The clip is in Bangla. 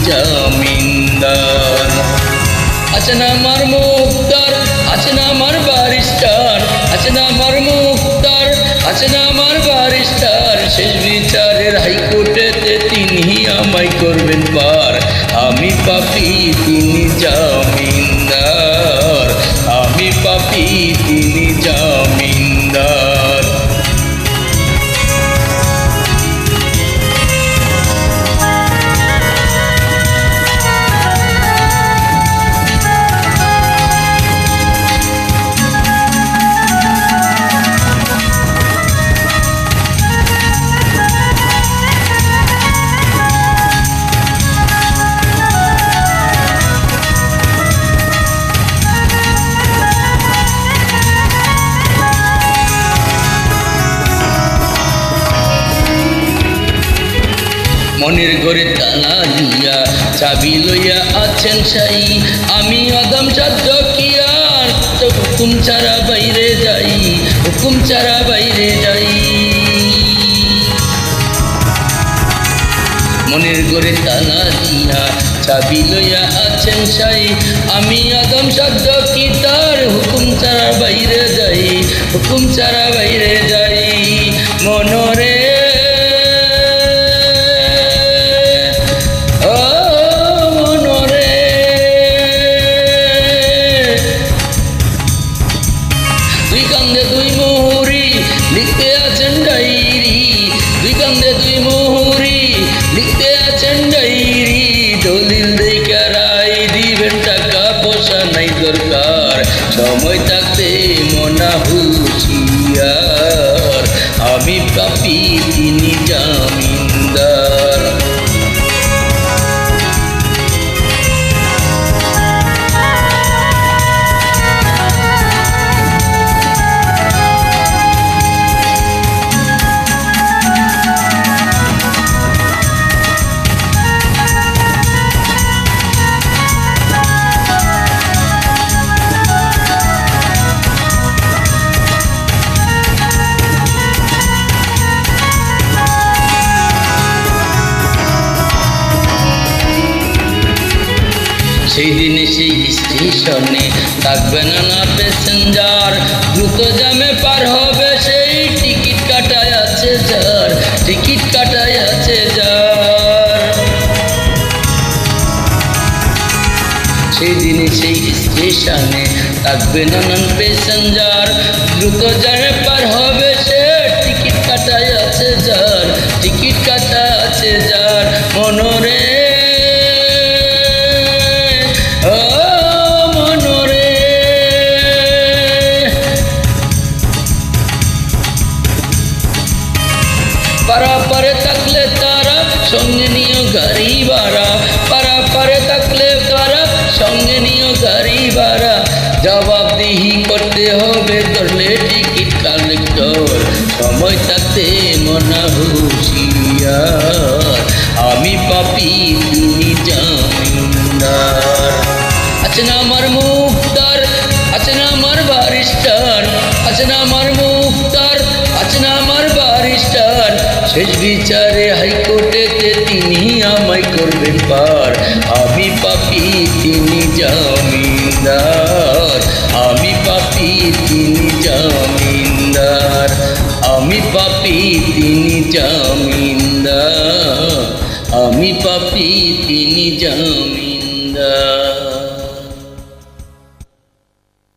জামিনদার। আছে না আমার মুক্তার, আছে না আমার বারিস্টার, আছে না আমার মুক্তার, আছে না আমার বারিস্টার, শেষ বিচারের হাইকোর্টেতে তিনি আমায় করবেন পার। আমি পাপী তিনি জামিনদার, আমি পাপী তিনি জামিনদার। মনের ঘরে তালা দিয়া চাবি লইয়া আছেন সাই, আমি আদম সাধ্য কি আর হুকুম ছাড়া বাইরে যাই, হুকুম ছাড়া বাইরে যাই। মনের ঘরে তালা দিয়া চাবি লইয়া আছেন সাই, আমি আদম সাধ্য কি তার হুকুম ছাড়া বাইরে যাই, হুকুম ছাড়া বাইরে যাই। মনরে দুই কান্দে দুই মুহুরি লিখতে আছেন ডায়েরি, দুই কান্দে দুই মুহুরি লিখতে আছেন ডায়েরি, দলিল দেখা রায় দিবেন, টাকা পয়সা নাই দরকার, সময় থাকতে মনা হুঁশিয়ার। আমি পাপী তিনি জামিনদার। সেই দিনে সেই স্টেশনে থাকবে না প্যাসেঞ্জার, দ্রুত জ্যামে পার হবে সেই টিকিট কাটায় আছে যার, টিকিট কাটায় আছে যার। সেই দিনে সেই স্টেশনে থাকবে নানান প্যাসেঞ্জার, দ্রুত জ্যামে পার হবে সে টিকিট কাটায় আছে যার, টিকিট কাটা আছে যার। মনরে পারাপারে থাকলে তারা সঙ্গে নিও গাড়ি ভাড়া, পারাপারে থাকলে তারা সঙ্গে নিও গাড়ি ভাড়া, জবাবদিহি করতে হবে ধরলে টিকিট কালেক্টর, সময় থাকতে মনা হুঁশিয়ার। আমি পাপী তিনি জামিনদার। আছে না আমার মুক্তার, আছে না আমার বারিস্টার, আছে না আমার মুক্তার, আছে না আমার বারিস্টার, শেষ বিচারে হাইকোর্টেতে তিনি আমায় করবেন পার। আমি পাপী তিনি জামিনদার, আমি পাপী তিনি জামিনদার, আমি পাপী তিনি জামিনদার, আমি পাপী তিনি জামিনদার।